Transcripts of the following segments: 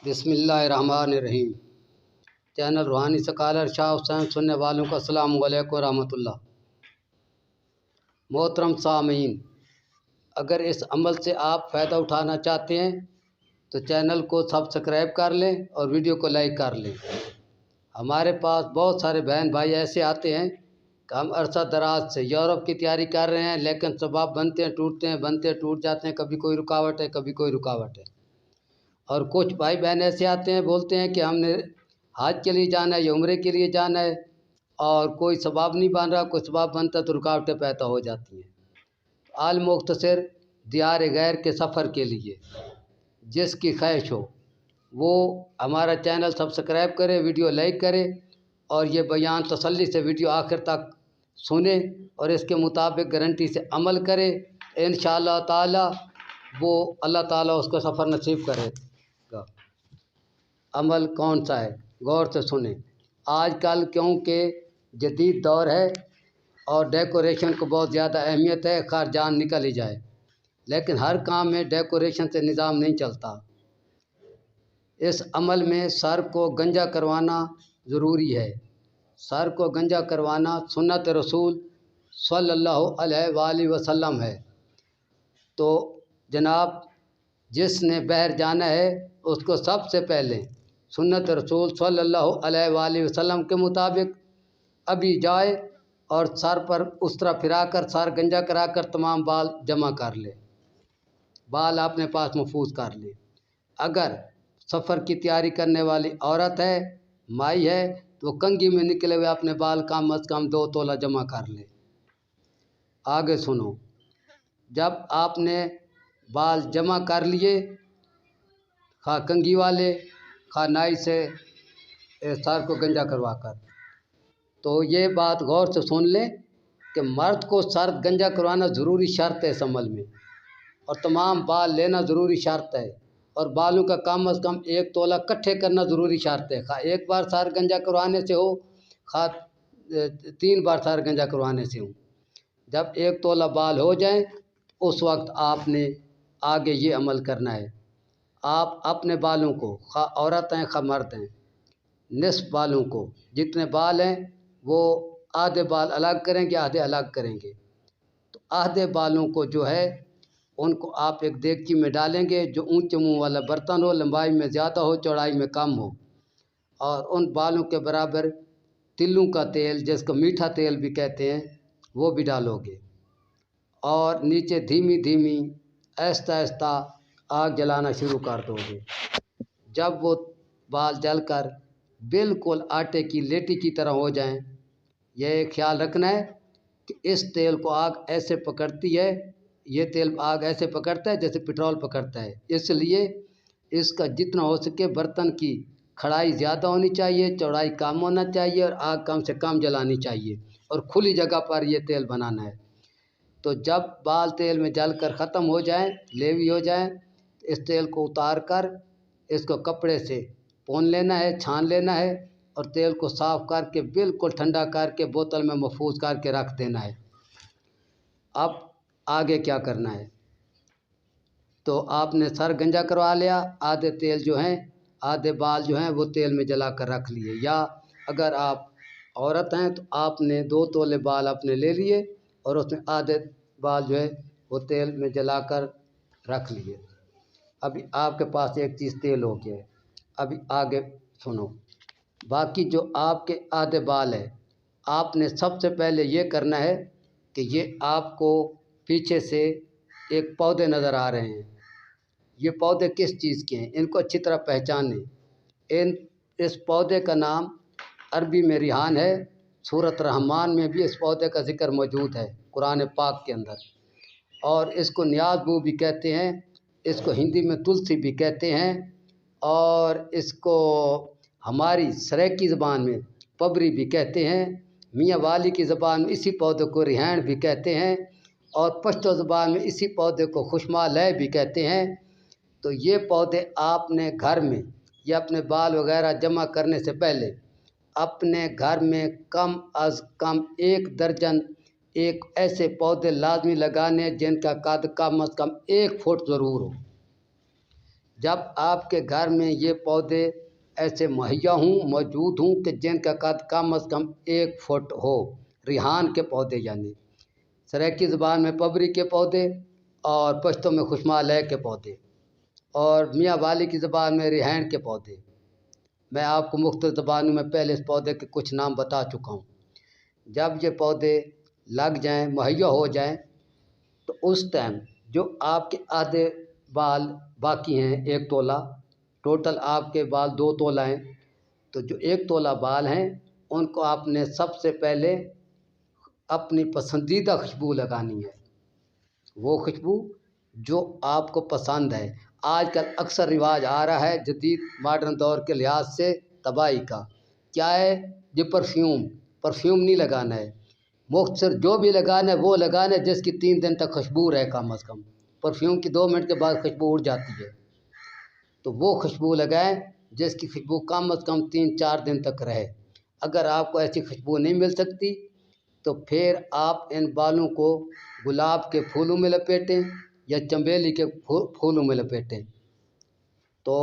बिस्मिल्लाहिर्रहमानिर्रहीम। चैनल रूहानी स्कॉलर शाह हुसैन सुनने वालों को अस्सलाम वालेकुम रहमतुल्लाह। मोहतरम सामीन, अगर इस अमल से आप फ़ायदा उठाना चाहते हैं तो चैनल को सब्सक्राइब कर लें और वीडियो को लाइक कर लें। हमारे पास बहुत सारे बहन भाई ऐसे आते हैं कि हम अरसा दराज से यूरोप की तैयारी कर रहे हैं, लेकिन सबब बनते हैं टूटते हैं, बनते हैं टूट जाते हैं, कभी कोई रुकावट है कभी कोई रुकावट है। और कुछ भाई बहन ऐसे आते हैं, बोलते हैं कि हमने हज के लिए जाना है या उम्रे के लिए जाना है और कोई सबाब नहीं बन रहा, कोई सबाब बनता तो रुकावटें पैदा हो जाती हैं। आल मुख्तसर दियार गैर के सफ़र के लिए जिसकी ख्वाहिश हो वो हमारा चैनल सब्सक्राइब करे, वीडियो लाइक करे और ये बयान तसल्ली से वीडियो आखिर तक सुने और इसके मुताबिक गारंटी से अमल करे। इंशाअल्लाह ताला वो अल्लाह ताला उसको सफ़र नसीब करेगा। अमल कौन सा है, गौर से सुने। आजकल क्योंकि जदीद दौर है और डेकोरेशन को बहुत ज़्यादा अहमियत है, खैर जान निकल ही जाए, लेकिन हर काम में डेकोरेशन से निज़ाम नहीं चलता। इस अमल में सर को गंजा करवाना ज़रूरी है। सर को गंजा करवाना सुन्नत रसूल सल्लल्लाहु अलैहि वसल्लम है। तो जनाब, जिसने बहर जाना है उसको सबसे पहले सुन्नत रसूल सल्लल्लाहु अलैहि वसल्लम के मुताबिक अभी जाए और सर पर उस तरह फिराकर सर गंजा कराकर तमाम बाल जमा कर ले, बाल अपने पास महफूज कर ले। अगर सफ़र की तैयारी करने वाली औरत है, माई है, तो कंघी में निकले हुए अपने बाल कम अज़ कम 2 तोला जमा कर ले। आगे सुनो, जब आपने बाल जमा कर लिए, खा कंघी वाले खा नाई से सर को गंजा करवा कर, तो ये बात गौर से सुन लें कि मर्द को सर गंजा करवाना ज़रूरी शर्त है इस अमल में, और तमाम बाल लेना ज़रूरी शर्त है, और बालों का कम अज़ कम 1 तोला इकट्ठे करना ज़रूरी शर्त है। खा एक बार सर गंजा करवाने से हो, खा 3 बार सर गंजा करवाने से हो। जब 1 तोला बाल हो जाएं उस वक्त आपने आगे ये अमल करना है। आप अपने बालों को, खा औरत हैं खा मर्द हैं, निस्फ बालों को, जितने बाल हैं वो आधे बाल अलग करेंगे आधे अलग करेंगे। तो आधे बालों को जो है उनको आप एक देगची में डालेंगे जो ऊंचे मुंह वाला बर्तन हो, लंबाई में ज़्यादा हो चौड़ाई में कम हो, और उन बालों के बराबर तिलों का तेल, जिसको मीठा तेल भी कहते हैं, वो भी डालोगे और नीचे धीमी धीमी आहिस्ता आहिस्ता आग जलाना शुरू कर दोगे। जब वो बाल जलकर बिल्कुल आटे की लेटी की तरह हो जाएं, यह ख्याल रखना है कि इस तेल को आग ऐसे पकड़ती है, ये तेल आग ऐसे पकड़ता है जैसे पेट्रोल पकड़ता है। इसलिए इसका जितना हो सके बर्तन की खड़ाई ज़्यादा होनी चाहिए, चौड़ाई कम होना चाहिए और आग कम से कम जलानी चाहिए, और खुली जगह पर ये तेल बनाना है। तो जब बाल तेल में जलकर ख़त्म हो जाएं, लेवी हो जाएं, इस तेल को उतार कर इसको कपड़े से पोंछ लेना है, छान लेना है और तेल को साफ़ करके बिल्कुल ठंडा करके बोतल में महफूज करके रख देना है। अब आगे क्या करना है, तो आपने सर गंजा करवा लिया, आधे तेल जो हैं, आधे बाल जो हैं वो तेल में जला कर रख लिए, या अगर आप औरत हैं तो आपने 2 तोले बाल अपने ले लिए और उसमें आधे बाल जो है वो तेल में जलाकर रख लिए। अभी आपके पास एक चीज़ तेल हो गया है। अभी आगे सुनो, बाकी जो आपके आधे बाल है, आपने सबसे पहले ये करना है कि ये आपको पीछे से एक पौधे नज़र आ रहे हैं। ये पौधे किस चीज़ के हैं, इनको अच्छी तरह पहचानें। इस पौधे का नाम अरबी में रिहान है। सूरत रहमान में भी इस पौधे का जिक्र मौजूद है कुरान पाक के अंदर, और इसको न्याज़बू भी कहते हैं, इसको हिंदी में तुलसी भी कहते हैं, और इसको हमारी सराइकी ज़बान में पबरी भी कहते हैं, मियाँ वाली की ज़बान में इसी पौधे को रिहान भी कहते हैं, और पश्तो ज़बान में इसी पौधे को खुशमालय भी कहते हैं। तो ये पौधे आपने घर में या अपने बाल वगैरह जमा करने से पहले अपने घर में कम अज़ कम 1 दर्जन एक ऐसे पौधे लाजमी लगाने जिनका कद कम अज़ कम 1 फुट ज़रूर हो। जब आपके घर में ये पौधे ऐसे मुहैया हों, मौजूद हों कि जिनका कद कम अज़ कम 1 फुट हो, रिहान के पौधे यानी सराइकी ज़बान में पबरी के पौधे और पश्तो में खुशमालय के पौधे और मियाँ वाली की ज़बान में रिहान के पौधे। मैं आपको मुख्तलिफ़ ज़बानों में पहले इस पौधे के कुछ नाम बता चुका हूँ। जब ये पौधे लग जाएं, मुहैया हो जाएं, तो उस टाइम जो आपके आधे बाल बाकी हैं 1 तोला, टोटल आपके बाल 2 तोला हैं, तो जो 1 तोला बाल हैं उनको आपने सबसे पहले अपनी पसंदीदा खुशबू लगानी है। वो खुशबू जो आपको पसंद है। आजकल अक्सर रिवाज आ रहा है जदीद मॉडर्न दौर के लिहाज से तबाही का, क्या है ये परफ्यूम नहीं लगाना है। मुख्तसर जो भी लगाना है वो लगाना है जिसकी 3 दिन तक खुशबू रहे कम अज़ कम। परफ्यूम की 2 मिनट के बाद खुशबू उड़ जाती है, तो वो खुशबू लगाएं जिसकी खुशबू कम अज़ कम 3-4 दिन तक रहे। अगर आपको ऐसी खुशबू नहीं मिल सकती तो फिर आप इन बालों को गुलाब के फूलों में लपेटें या चंबेली के फूलों में लपेटें। तो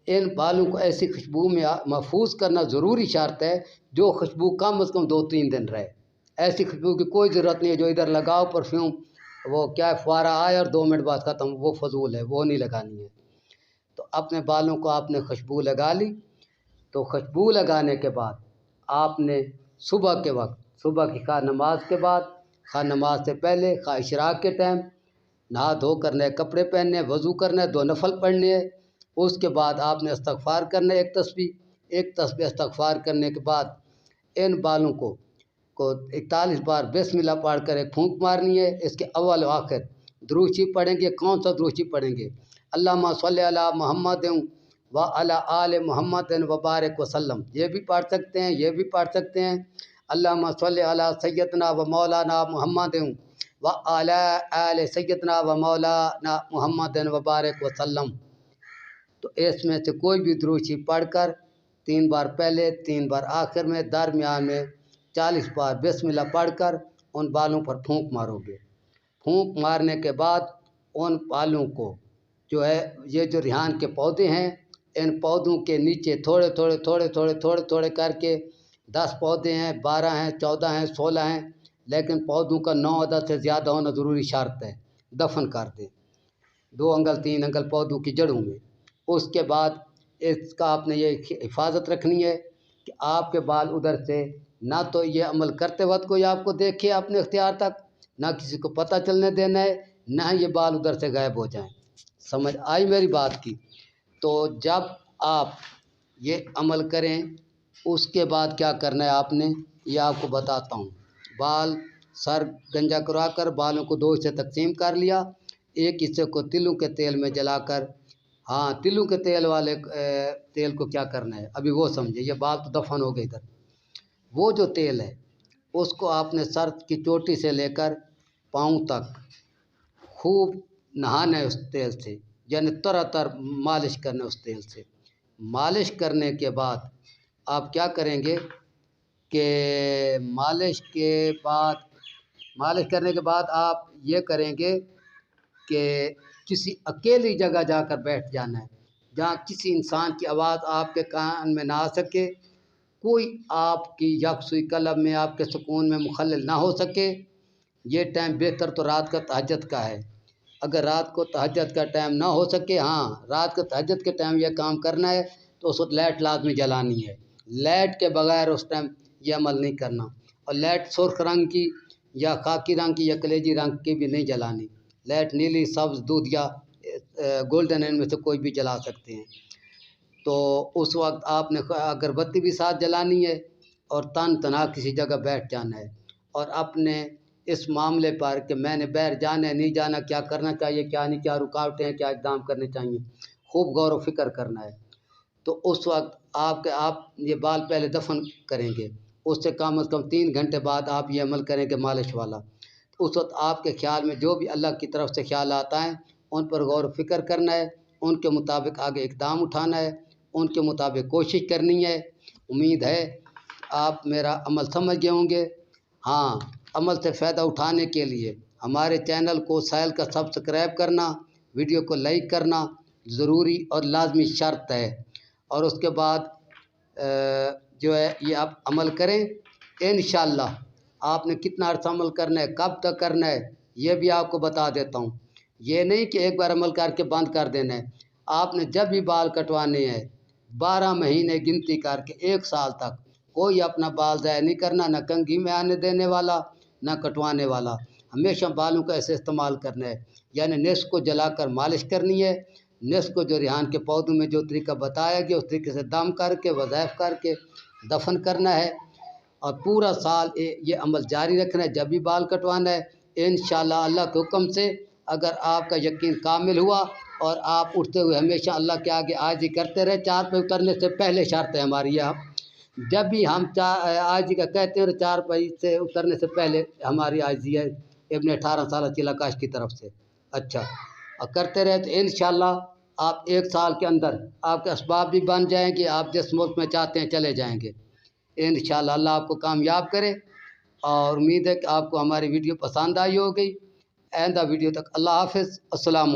इन बालों को ऐसी खुशबू में महफूज करना ज़रूरी शर्त है जो खुशबू कम अज़ कम 2-3 दिन रहे। ऐसी खुशबू की कोई ज़रूरत नहीं है जो इधर लगाओ परफ्यूम, वो क्या फुआरा आए और 2 मिनट बाद ख़त्म, वो फजूल है, वो नहीं लगानी है। तो अपने बालों को आपने खुशबू लगा ली। तो खुशबू लगाने के बाद आपने सुबह के वक्त, सुबह की खा नमाज के बाद, खा नमाज से पहले, खा इशराक के टाइम नहा धो कर नए कपड़े पहनने, वज़ू करना है, 2 नफल पढ़ने हैं। उसके बाद आपने इस्तग़फ़ार करना है, एक तस्बीह इस्तग़फ़ार करने के बाद इन बालों को 41 बार बिस्मिल्लाह पढ़ कर एक फूंक मारनी है। इसके अव्वल व आखिर दुरूद शरीफ पढ़ेंगे। कौन सा दुरूद शरीफ पढ़ेंगे? अल्लाहुम्मा सल्लि अला मुहम्मदिन व अला आले मुहम्मदिन व बारिक वसल्लम, ये भी पढ़ सकते हैं, ये भी पढ़ सकते हैं। अल्लाहुम्मा सल्लि अला सय्यदना व मौलाना मुहम्मदिन व अला आले सय्यदना व मौलाना मुहम्मदिन व बारिक वसल्लम। तो इसमें से कोई भी दुरूद शरीफ पढ़कर 3 बार पहले, 3 बार आखिर में, दरमियान में 40 बार बिस्मिल्लाह पढ़कर उन बालों पर फूंक मारोगे। फूंक मारने के बाद उन बालों को जो है, ये जो रिहान के पौधे हैं, इन पौधों के नीचे थोड़े करके 10 पौधे हैं, 12 हैं, 14 हैं, 16 हैं, लेकिन पौधों का 9 अदद से ज़्यादा होना ज़रूरी शर्त है। दफन कर दें 2 अंगल 3 अंगल पौधों की जड़ों में। उसके बाद इसका आपने ये हिफाजत रखनी है कि आपके बाल उधर से ना तो ये अमल करते वक्त कोई आपको देखे अपने इख्तियार तक, ना किसी को पता चलने देना है, ना ये बाल उधर से गायब हो जाएं। समझ आई मेरी बात की? तो जब आप ये अमल करें उसके बाद क्या करना है आपने, ये आपको बताता हूँ। बाल सर गंजा करवा कर बालों को 2 हिस्से तकसीम कर लिया। एक हिस्से को तिलों के तेल में जलाकर, हाँ तिलों के तेल वाले तेल को क्या करना है अभी वो समझे, ये बाल तो दफन हो गए इधर। वो जो तेल है उसको आपने सर की चोटी से लेकर पाँव तक खूब नहाना है उस तेल से, यानी तर मालिश करना है उस तेल से। मालिश करने के बाद आप क्या करेंगे कि मालिश करने के बाद आप ये करेंगे कि किसी अकेली जगह जाकर बैठ जाना है जहाँ किसी इंसान की आवाज़ आपके कान में ना आ सके, कोई आपकी यकसुई कलब में, आपके सुकून में मुखल्लल ना हो सके। ये टाइम बेहतर तो रात का तहज्जुद का है। अगर रात को तहज्जुद का टाइम ना हो सके, हाँ रात को तहज्जुद के टाइम यह काम करना है तो उस वक्त लाइट लाजमी जलानी है। लाइट के बगैर उस टाइम ये अमल नहीं करना। और लाइट सुर्ख रंग की या खाकी रंग की या कलेजी रंग की भी नहीं जलानी। लाइट नीली, सब्ज़, दूध या गोल्डन इनमें से कोई भी जला सकते हैं। तो उस वक्त आपने अगरबत्ती भी साथ जलानी है और तन तना किसी जगह बैठ जाना है और अपने इस मामले पर कि मैंने बाहर जाना है नहीं जाना, क्या करना चाहिए क्या नहीं, क्या रुकावटें हैं, क्या इक़दाम करने चाहिए, खूब गौर व फिक्र करना है। तो उस वक्त आप ये बाल पहले दफन करेंगे, उससे कम अज़ कम 3 घंटे बाद आप ये अमल करेंगे मालिश वाला। तो उस वक्त आपके ख्याल में जो भी अल्लाह की तरफ से ख्याल आता है उन पर गौर फिक्र करना है, उनके मुताबिक आगे इक़दाम उठाना है, उनके मुताबिक कोशिश करनी है। उम्मीद है आप मेरा अमल समझ गए होंगे। हाँ, अमल से फ़ायदा उठाने के लिए हमारे चैनल को सैल का सब्सक्राइब करना, वीडियो को लाइक करना, ज़रूरी और लाजमी शर्त है। और उसके बाद जो है ये आप अमल करें इंशाअल्लाह। आपने कितना अर्सा अमल करना है, कब तक करना है, ये भी आपको बता देता हूँ। ये नहीं कि एक बार अमल करके बंद कर देना है। आपने जब भी बाल कटवाने हैं 12 महीने गिनती करके 1 साल तक कोई अपना बाल ज़ाया नहीं करना, ना कंघी में आने देने वाला, ना कटवाने वाला। हमेशा बालों का ऐसे इस्तेमाल करना है, यानी निस्फ को जलाकर मालिश करनी है, निस्फ को जो रिहान के पौधों में जो तरीका बताया गया उस तरीके से दम करके वज़ाइफ करके दफन करना है। और पूरा साल ये अमल जारी रखना है जब भी बाल कटवाना है। इंशाअल्लाह अल्लाह के हुक्म से अगर आपका यकीन कामिल हुआ और आप उठते हुए हमेशा अल्लाह के आगे आजी करते रहे, चार पे उतरने से पहले शर्त है हमारी यह, जब भी हम आजी का कहते हैं 4 पे से उतरने से पहले हमारी आजी है इब्न 18 साल चिलाकाश की तरफ से। अच्छा, और करते रहे तो इंशाअल्लाह आप 1 साल के अंदर आपके असबाब भी बन जाएंगे, आप जिस मुल्क में चाहते हैं चले जाएंगे इंशाअल्लाह। अल्लाह आपको कामयाब करे और उम्मीद है कि आपको हमारी वीडियो पसंद आई होगी। आइंदा वीडियो तक अल्लाह हाफ़िज़। अस्सलाम।